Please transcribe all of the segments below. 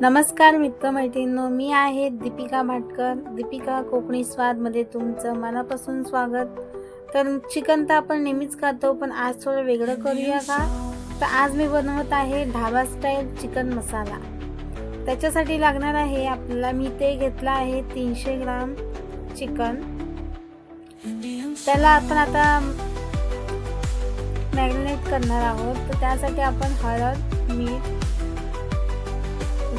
नमस्कार मित्रमैत्रिणींनो, मी आहे दीपिका भाटकर. दीपिका कोकणी स्वादमध्ये तुमचं मनापासून स्वागत. तर चिकन तर आपण नेहमीच खातो, पण आज थोडं वेगळं करूया का? तर आज मी बनवत आहे ढाबा स्टाईल चिकन मसाला. त्याच्यासाठी लागणार आहे आपल्याला, मी ते घेतला आहे 300 ग्राम चिकन. त्याला आपण आता मॅरिनेट करणार आहोत. तर त्यासाठी आपण हळद, मीठ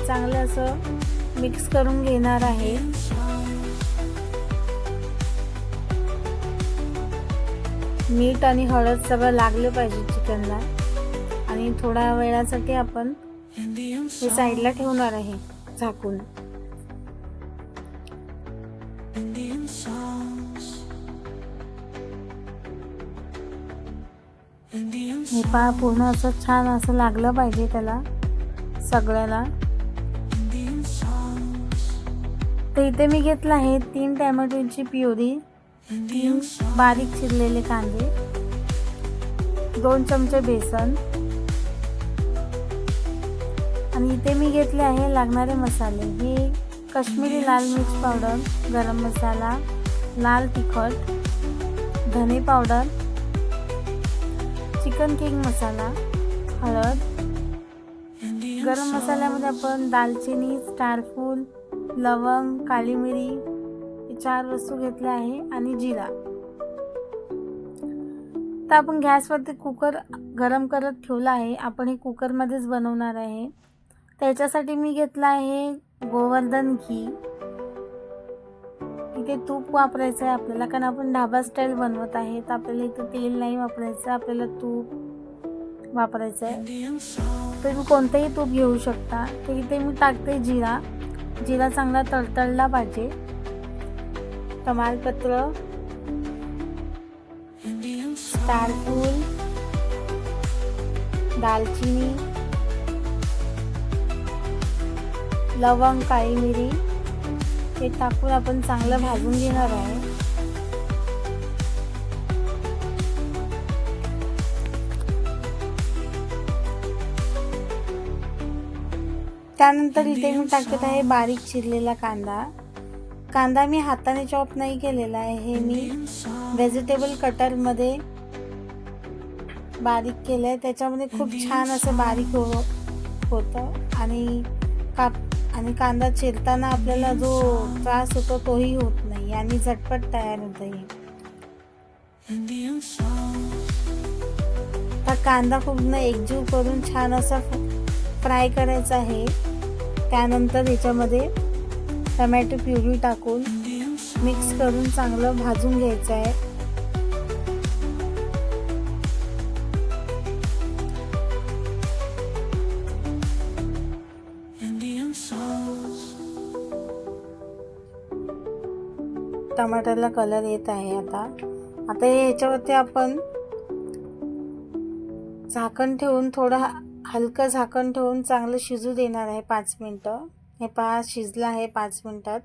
चांगलं असं मिक्स करून घेणार आहे. मीठ आणि हळद सगळं लागलं पाहिजे चिकनला. आणि थोड्या वेळासाठी आपण हे साईडला ठेवणार आहे झाकून. हे पहा, पूर्ण असं छान असं लागलं पाहिजे त्याला सगळ्याला. तर इथे मी घेतला आहे 3 टोमॅटोची प्युरी, 3 बारीक चिरलेले कांदे, 2 चमचे बेसन आणि इथे मी घेतले आहे लागणारे मसाले. हे काश्मीरी लाल मिर्च पावडर, गरम मसाला, लाल तिखट, धने पावडर, चिकन किंग मसाला, हळद. गरम मसाल्यामध्ये आपण दालचिनी, स्टारफूल, लवंग, काली मिरी हे 4 वस्तू घेतल्या आहे आणि जिरा. तर आपण गॅसवरती कुकर गरम करत ठेवला आहे. आपण हे कुकरमध्येच बनवणार आहे. त्याच्यासाठी मी घेतला आहे गोवर्धन घी. इथे तूप वापरायचं आहे आपल्याला, कारण आपण ढाबा स्टाईल बनवत आहे. तर आपल्याला इथे तेल नाही वापरायचं, आपल्याला तूप वापरायचं आहे. तर तुम्ही कोणतंही तूप घेऊ शकता. तर इथे मी टाकते जिरा. जिरा चांगला तडतडला पाहिजे. तमालपत्र, स्टारफूल, दालचिनी, लवंग, काळी मिरी हे टाकून आपण चांगलं भाजून घेणार आहे. त्यानंतर इथे मी टाकत आहे बारीक चिरलेला कांदा. कांदा मी हाताने चॉप नाही केलेला आहे, हे मी व्हेजिटेबल कटरमध्ये बारीक केलं आहे. त्याच्यामध्ये खूप छान असं बारीक होतं आणि कांदा चिरताना आपल्याला जो त्रास होतो तोही होत नाही आणि झटपट तयार होतं. तर कांदा पूर्ण एकजीव करून छान असा फ्राय करायचा आहे. त्यानंतर याच्यामध्ये टोमॅटो प्युरी टाकून मिक्स करून चांगलं भाजून घ्यायचं आहे. टमाटरला कलर येत आहे. आता याच्यावरती आपण झाकण ठेवून थोडं हलकं झाकण ठेवून चांगलं शिजू देणार आहे 5 मिनिटं. हे पहा, शिजलं आहे 5 मिनिटात.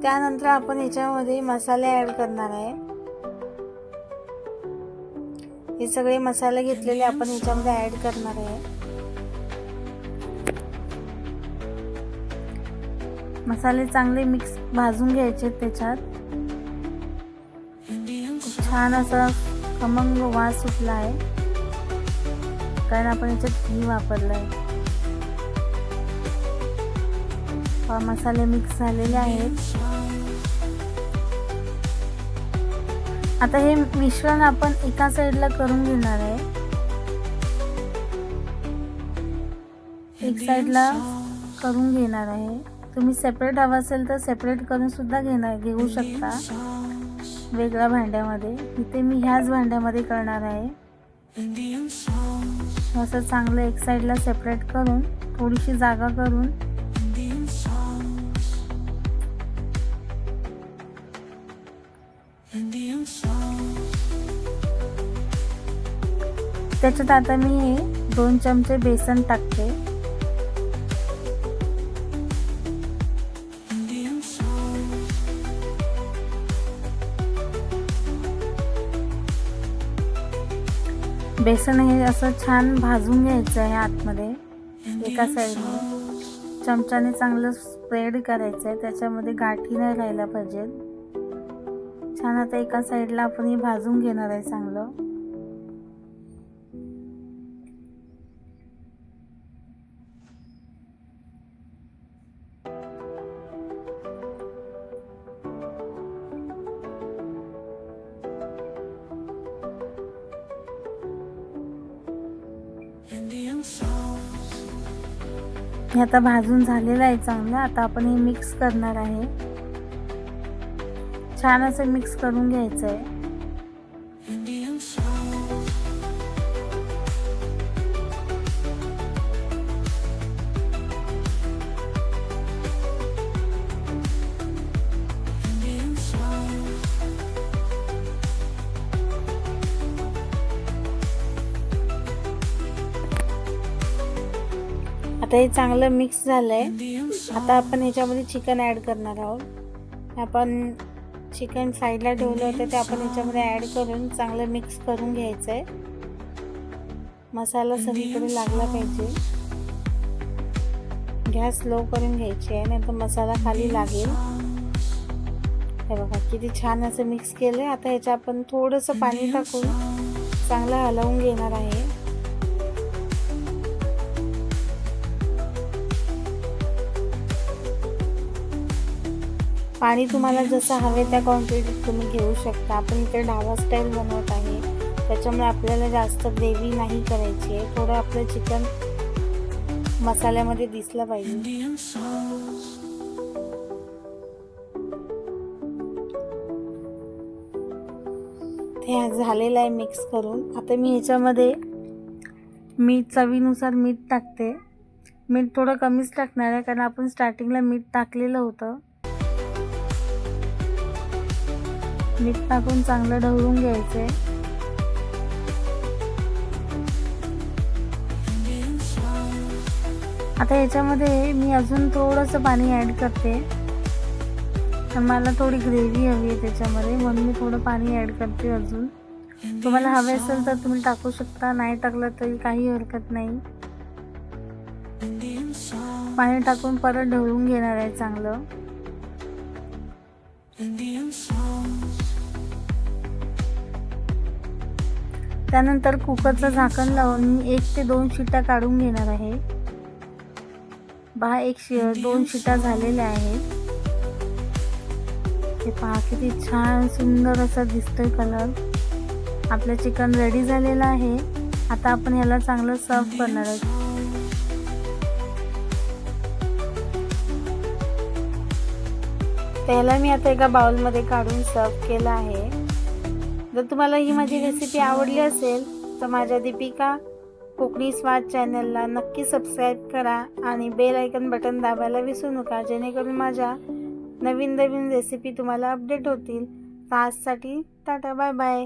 त्यानंतर आपण याच्यामध्ये मसाले ॲड करणार आहे. हे सगळे मसाले घेतलेले आपण याच्यामध्ये ॲड करणार आहे. मसाले चांगले मिक्स भाजून घ्यायचे त्याच्यात. खूप छान असा खमंग वास सुटला आहे, कारण आपण याच्यात घी वापरलं आहे. मसाले मिक्स झालेले आहेत. आता हे मिश्रण आपण एका साईडला करून घेणार आहे. एक साईडला करून घेणार आहे. तुम्ही सेपरेट हवं असेल तर सेपरेट करून सुद्धा घेऊ शकता वेगळ्या भांड्यामध्ये. इथे मी ह्याच भांड्यामध्ये करणार आहे. असं चांगलं एक साईडला सेपरेट करून थोडीशी जागा करून त्याच्यात आता मी हे 2 चमचे बेसन टाकते. बेसन हे असं छान भाजून घ्यायचं आहे आतमध्ये. एका साईडने चमच्याने चांगलं स्प्रेड करायचं आहे, त्याच्यामध्ये गाठी नाही राहायला पाहिजे. छान आता एका साईडला आपण हे भाजून घेणार आहे चांगलं. हे आता भाजून झालेलं आहे चांगलं. आता आपण हे मिक्स करणार आहे. छान असं मिक्स करून घ्यायचं आहे. आता हे चांगलं मिक्स झालंय. आता आपण ह्याच्यामध्ये चिकन ॲड करणार आहोत. आपण चिकन साईडला ठेवलं होतं ते आपण ह्याच्यामध्ये ॲड करून चांगलं मिक्स करून घ्यायचं आहे. मसाला सगळीकडे लागला पाहिजे. गॅस स्लो करून घ्यायची आहे, नाहीतर मसाला खाली लागेल. हे बघा किती छान असं मिक्स केलं. आता ह्याच्या आपण थोडंसं पाणी टाकून चांगलं हलवून घेणार आहे. पाणी तुम्हाला जसं हवे त्या क्वांटिटीत तुम्ही घेऊ शकता. आपण इथे ढाबा स्टाईल बनवत आहे, त्याच्यामुळे आपल्याला जास्त ग्रेव्ही नाही करायची आहे. थोडं आपलं चिकन मसाल्यामध्ये दिसलं पाहिजे. हे झालेलं आहे मिक्स करून. आता मी ह्याच्यामध्ये मीठ चवीनुसार मीठ टाकते. मीठ थोडं कमीच टाकणार आहे, कारण आपण स्टार्टिंगला मीठ टाकलेलं होतं. मीठ टाकून चांगलं ढवळून घ्यायचंय. आता याच्यामध्ये मी अजून थोडंसं पाणी ॲड करते. मला थोडी ग्रेव्ही हवी आहे त्याच्यामध्ये, म्हणून मी थोडं पाणी ॲड करते अजून. तुम्हाला हवे असेल तर तुम्ही टाकू शकता, नाही टाकलं तरी काही हरकत नाही. पाणी टाकून परत ढवळून घेणार आहे चांगलं. त्यानंतर कुकरचं झाकण लावून मी 1 ते 2 शिट्ट्या काढून घेणार आहे. 2 शिट्ट्या झालेल्या आहेत. हे पहा किती छान सुंदर असा दिसतोय कलर. आपलं चिकन रेडी झालेलं आहे. आता आपण ह्याला चांगलं सर्व करणार आहोत. त्याला मी आता एका बाउलमध्ये काढून सर्व केलं आहे. जर तुम्हाला ही माझी रेसिपी आवडली असेल तर माझ्या दीपिका कोकणी स्वाद चॅनलला नक्की सबस्क्राईब करा आणि बेल आयकन बटन दाबायला विसरू नका, जेणेकरून माझ्या नवीन रेसिपी तुम्हाला अपडेट होतील. तर आजसाठी टाटा बाय बाय.